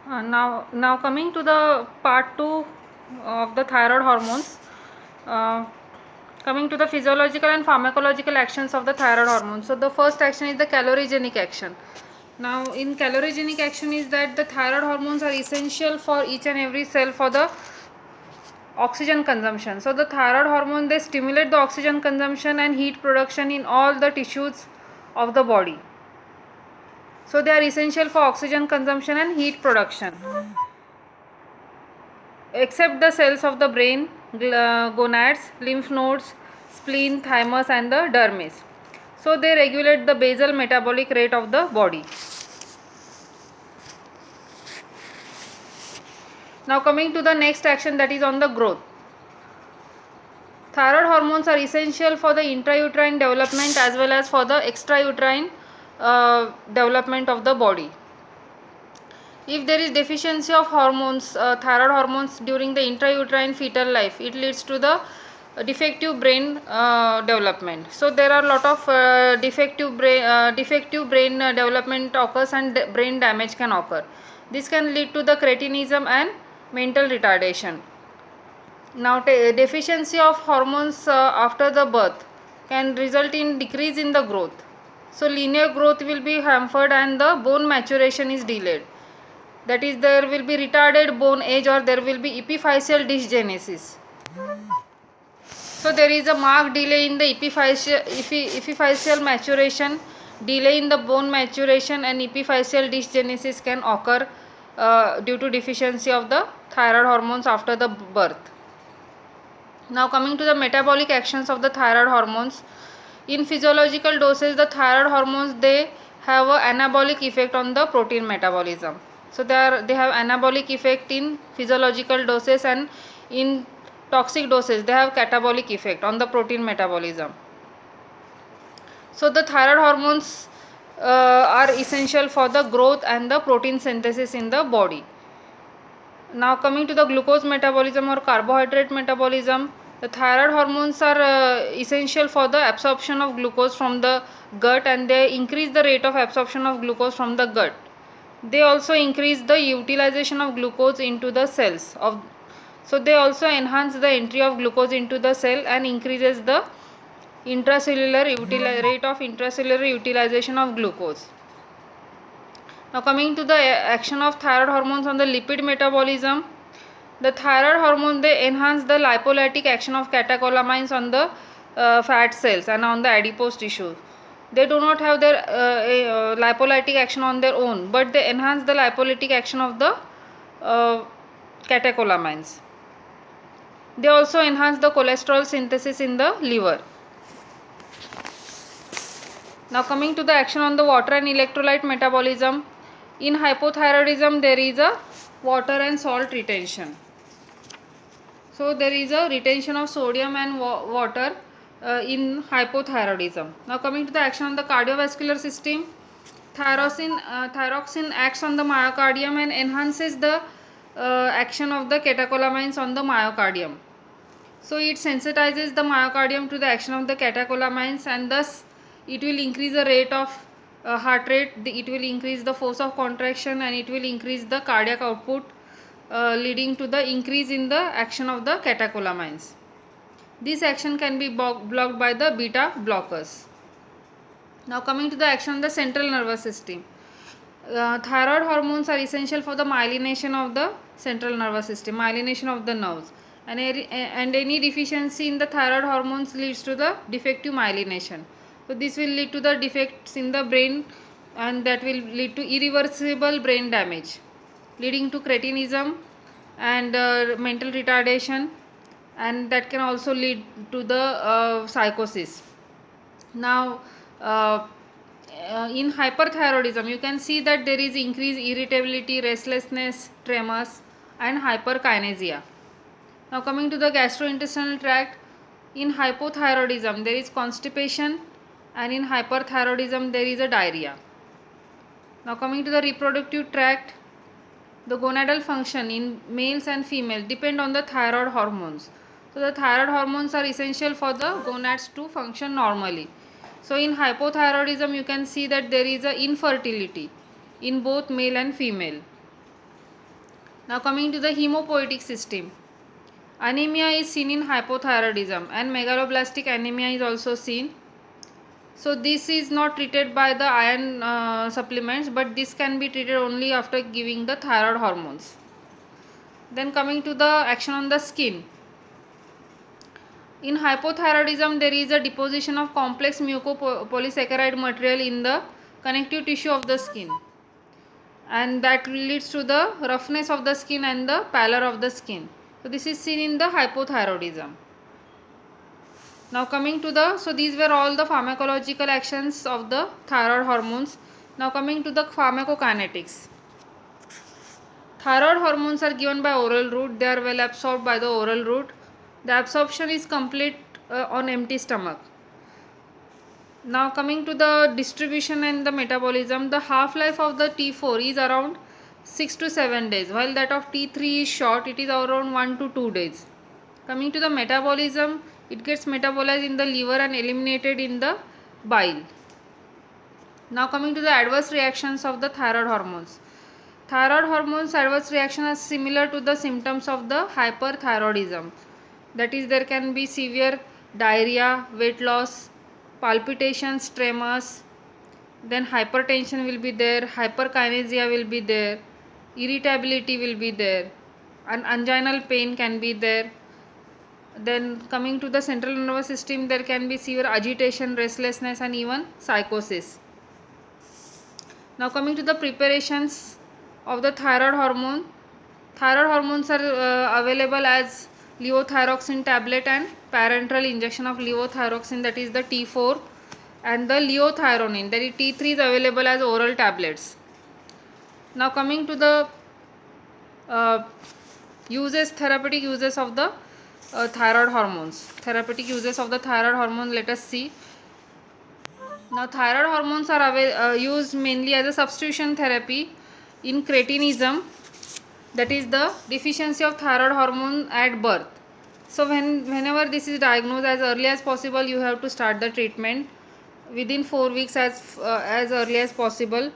Now coming to the part 2 of the thyroid hormones. Uh, Coming to the physiological and pharmacological actions of the thyroid hormone. So the first action is the calorigenic action. Now in calorigenic action is that the thyroid hormones are essential for each and every cell for the oxygen consumption. So the thyroid hormone, they stimulate the oxygen consumption and heat production in all the tissues of the body. So they are essential for oxygen consumption and heat production. Except the cells of the brain, gonads, lymph nodes, spleen, thymus and the dermis. So they regulate the basal metabolic rate of the body. Now coming to the next action, that is on the growth. Thyroid hormones are essential for the intrauterine development as well as for the extrauterine development of the body. If there is deficiency of hormones, thyroid hormones during the intrauterine fetal life, it leads to the defective brain development. So there are a lot of defective brain development occurs and brain damage can occur. This can lead to the cretinism and mental retardation. Now deficiency of hormones after the birth can result in decrease in the growth. So linear growth will be hampered and the bone maturation is delayed. That is, there will be retarded bone age or there will be epiphyseal dysgenesis. So there is a marked delay in the epiphyseal maturation, delay in the bone maturation and epiphyseal dysgenesis can occur due to deficiency of the thyroid hormones after the birth. Now coming to the metabolic actions of the thyroid hormones. In physiological doses, the thyroid hormones, they have a anabolic effect on the protein metabolism. So they have anabolic effect in physiological doses, and in toxic doses they have catabolic effect on the protein metabolism. So the thyroid hormones are essential for the growth and the protein synthesis in the body. Now coming to the glucose metabolism or carbohydrate metabolism, the thyroid hormones are essential for the absorption of glucose from the gut, and they increase the rate of absorption of glucose from the gut. They also increase the utilization of glucose into the cells of, so they also enhance the entry of glucose into the cell and increases the rate of intracellular utilization of glucose. Now coming to the action of thyroid hormones on the lipid metabolism, the thyroid hormone, they enhance the lipolytic action of catecholamines on the fat cells and on the adipose tissue. They do not have their lipolytic action on their own, but they enhance the lipolytic action of the catecholamines. They also enhance the cholesterol synthesis in the liver. Now coming to the action on the water and electrolyte metabolism. In hypothyroidism, there is a water and salt retention. So there is a retention of sodium and water in hypothyroidism. Now coming to the action on the cardiovascular system, thyroxine acts on the myocardium and enhances the action of the catecholamines on the myocardium. So it sensitizes the myocardium to the action of the catecholamines, and thus it will increase the rate of heart rate, it will increase the force of contraction, and it will increase the cardiac output, leading to the increase in the action of the catecholamines. This action can be blocked by the beta blockers. Now coming to the action of the central nervous system. Thyroid hormones are essential for the myelination of the central nervous system, myelination of the nerves, and any deficiency in the thyroid hormones leads to the defective myelination. So this will lead to the defects in the brain, and that will lead to irreversible brain damage, leading to cretinism and mental retardation, and that can also lead to the psychosis. Now in hyperthyroidism, you can see that there is increased irritability, restlessness, tremors and hyperkinesia. Now coming to the gastrointestinal tract, in hypothyroidism there is constipation, and in hyperthyroidism there is a diarrhea. Now coming to the reproductive tract, the gonadal function in males and females depend on the thyroid hormones. So the thyroid hormones are essential for the gonads to function normally. So in hypothyroidism, you can see that there is a infertility in both male and female. Now coming to the hemopoietic system. Anemia is seen in hypothyroidism and megaloblastic anemia is also seen. So this is not treated by the iron supplements, but this can be treated only after giving the thyroid hormones. Then coming to the action on the skin. In hypothyroidism, there is a deposition of complex mucopolysaccharide material in the connective tissue of the skin, and that leads to the roughness of the skin and the pallor of the skin. So this is seen in the hypothyroidism. Now coming to the, so these were all the pharmacological actions of the thyroid hormones. Now coming to the pharmacokinetics. Thyroid hormones are given by oral route. They are well absorbed by the oral route. The absorption is complete on empty stomach. Now coming to the distribution and the metabolism, the half-life of the T4 is around 6 to 7 days, while that of T3 is short, it is around 1 to 2 days. Coming to the metabolism, it gets metabolized in the liver and eliminated in the bile. Now coming to the adverse reactions of the thyroid hormones. Thyroid hormones adverse reaction are similar to the symptoms of the hyperthyroidism. That is, there can be severe diarrhea, weight loss, palpitations, tremors, then hypertension will be there, hyperkinesia will be there, irritability will be there, and anginal pain can be there. Then coming to the central nervous system, there can be severe agitation, restlessness, and even psychosis. Now coming to the preparations of the thyroid hormone. Thyroid hormones are available as levothyroxine tablet and parenteral injection of levothyroxine, that is the T4, and the leothyronine, that is T3, is available as oral tablets. Now coming to the therapeutic uses of the thyroid hormones. Therapeutic uses of the thyroid hormone, let us see. Now thyroid hormones are used mainly as a substitution therapy in cretinism, that is the deficiency of thyroid hormone at birth. So whenever this is diagnosed, as early as possible you have to start the treatment within 4 weeks, as early as possible,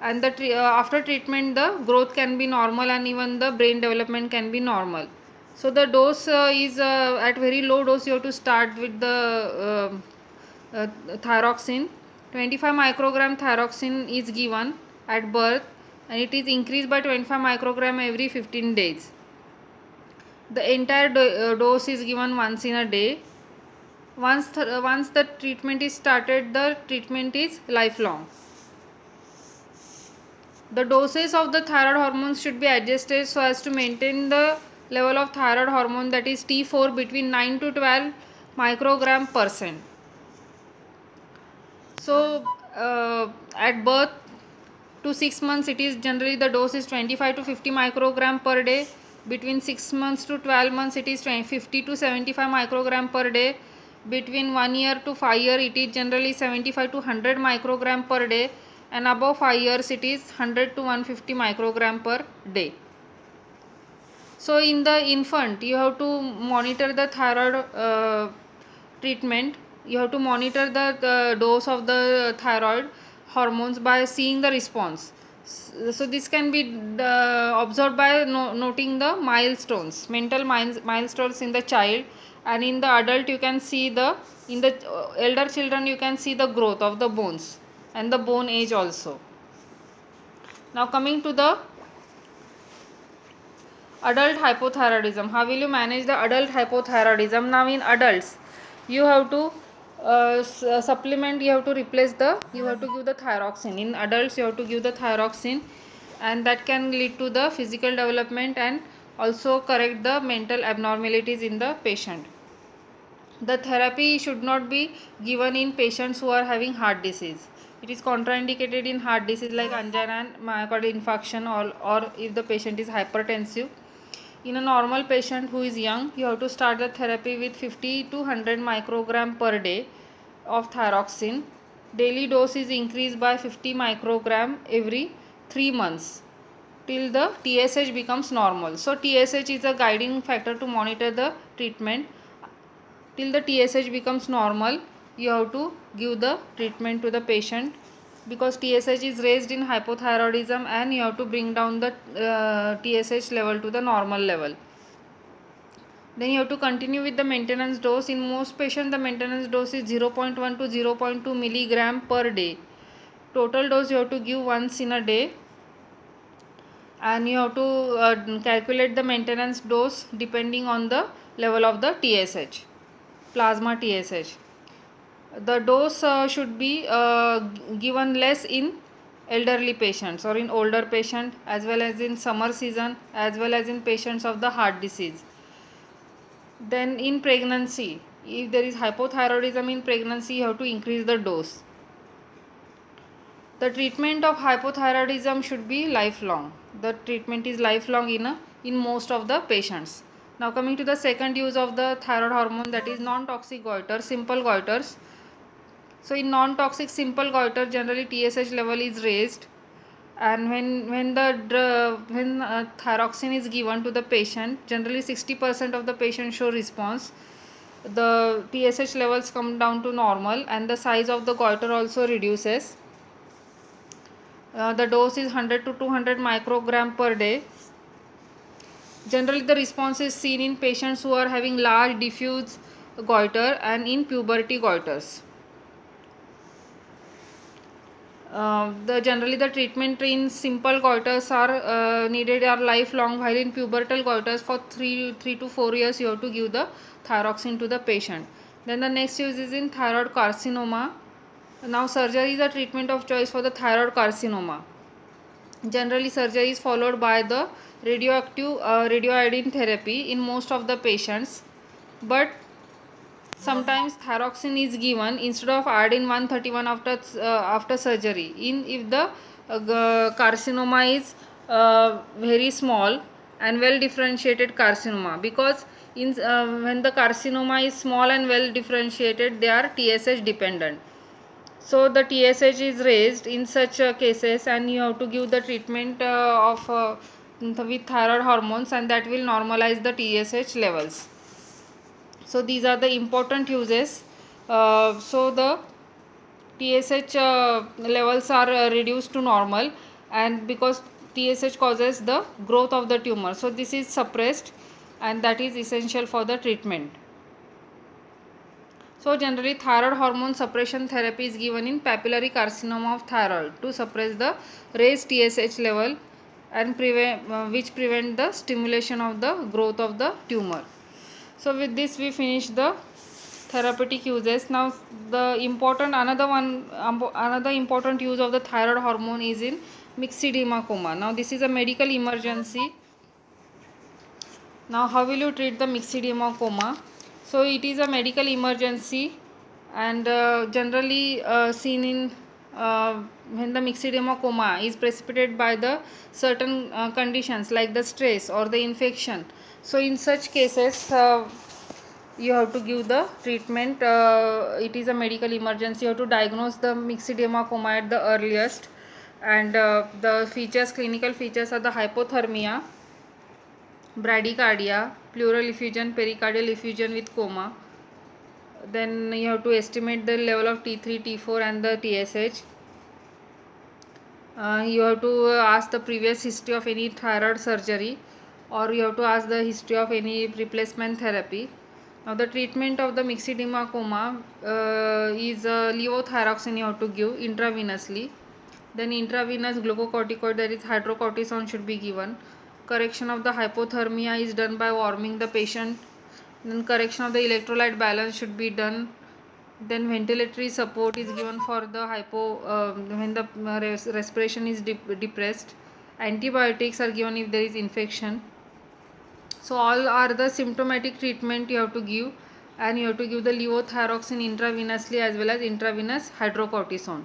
and after treatment the growth can be normal and even the brain development can be normal. So the dose is at very low dose. You have to start with the thyroxine. 25 microgram thyroxine is given at birth, and it is increased by 25 microgram every 15 days. The entire dose is given once in a day. Once the treatment is started, the treatment is lifelong. The doses of the thyroid hormones should be adjusted so as to maintain the level of thyroid hormone, that is T4, between 9 to 12 microgram %. So at birth to 6 months, it is generally the dose is 25 to 50 microgram per day. Between 6 months to 12 months, it is 50 to 75 microgram per day. Between 1 year to 5 year, it is generally 75 to 100 microgram per day, and above 5 years it is 100 to 150 microgram per day. So in the infant, you have to monitor the thyroid treatment. You have to monitor the dose of the thyroid hormones by seeing the response. So this can be observed by noting the milestones, mental milestones in the child, and in the adult you can see in the elder children you can see the growth of the bones and the bone age also. Now coming to the adult hypothyroidism. How will you manage the adult hypothyroidism? Now in adults, you have to supplement, you have to give the thyroxine. In adults, you have to give the thyroxine, and that can lead to the physical development and also correct the mental abnormalities in the patient. The therapy should not be given in patients who are having heart disease. It is contraindicated in heart disease like angina and myocardial infarction, or if the patient is hypertensive. In a normal patient who is young, you have to start the therapy with 50 to 100 microgram per day of thyroxine. Daily dose is increased by 50 microgram every 3 months till the TSH becomes normal. So TSH is a guiding factor to monitor the treatment. Till the TSH becomes normal, you have to give the treatment to the patient. because TSH is raised in hypothyroidism, and you have to bring down the TSH level to the normal level. Then you have to continue with the maintenance dose. In most patients, the maintenance dose is 0.1 to 0.2 milligram per day. Total dose you have to give once in a day, and you have to calculate the maintenance dose depending on the level of the TSH, plasma TSH. The dose should be given less in elderly patients or in older patient, as well as in summer season, as well as in patients of the heart disease. Then in pregnancy, if there is hypothyroidism in pregnancy, you have to increase the dose. The treatment of hypothyroidism should be lifelong. The treatment is lifelong in most of the patients. Now coming to the second use of the thyroid hormone, that is non-toxic goiter, simple goiters. So in non-toxic simple goiter, generally TSH level is raised, and when thyroxine is given to the patient, generally 60% of the patients show response. The TSH levels come down to normal, and the size of the goiter also reduces. The dose is 100 to 200 microgram per day. Generally, the response is seen in patients who are having large diffuse goiter and in puberty goiters. Generally the treatment in simple goiters are needed are lifelong, while in pubertal goiters for 3 to 4 years you have to give the thyroxine to the patient. Then the next use is in thyroid carcinoma. Now surgery is the treatment of choice for the thyroid carcinoma. Generally surgery is followed by the radioactive radioiodine therapy in most of the patients, but sometimes thyroxine is given instead of iodine 131 after surgery. If the carcinoma is very small and well differentiated carcinoma, because when the carcinoma is small and well differentiated, they are TSH dependent. So the TSH is raised in such cases, and you have to give the treatment with thyroid hormones, and that will normalize the TSH levels. So these are the important uses. So the TSH levels are reduced to normal, and because TSH causes the growth of the tumor, so this is suppressed, and that is essential for the treatment. So generally thyroid hormone suppression therapy is given in papillary carcinoma of thyroid to suppress the raised TSH level and which prevent the stimulation of the growth of the tumor. So with this we finish the therapeutic uses. Now the another important use of the thyroid hormone is in myxedema coma. Now this is a medical emergency. Now how will you treat the myxedema coma? So it is a medical emergency, and generally seen in when the myxedema coma is precipitated by the certain conditions like the stress or the infection. So in such cases you have to give the treatment. It is a medical emergency. You have to diagnose the myxedema coma at the earliest, and the clinical features are the hypothermia, bradycardia, pleural effusion, pericardial effusion with coma. Then you have to estimate the level of T3, T4 and the TSH. You have to ask the previous history of any thyroid surgery, or you have to ask the history of any replacement therapy. Now the treatment of the myxedema coma is levothyroxine you have to give intravenously. Then intravenous glucocorticoid, that is hydrocortisone, should be given. Correction of the hypothermia is done by warming the patient. Then correction of the electrolyte balance should be done. Then ventilatory support is given for the when the respiration is depressed. Antibiotics are given if there is infection. So all are the symptomatic treatment you have to give, and you have to give the levothyroxine intravenously as well as intravenous hydrocortisone.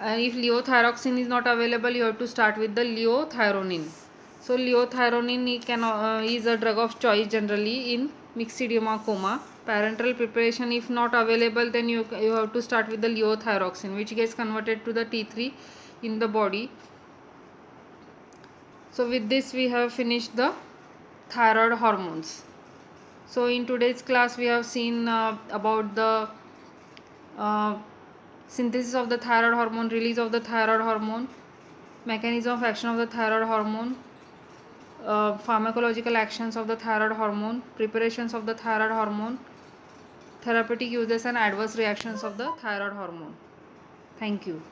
And if levothyroxine is not available, you have to start with the leothyronine. So leothyronine is a drug of choice generally in myxedema coma. Parenteral preparation if not available, then you have to start with the levothyroxine, which gets converted to the T3 in the body. So with this we have finished the thyroid hormones. So in today's class we have seen about the synthesis of the thyroid hormone, release of the thyroid hormone, mechanism of action of the thyroid hormone, pharmacological actions of the thyroid hormone, preparations of the thyroid hormone, therapeutic uses and adverse reactions of the thyroid hormone. Thank you.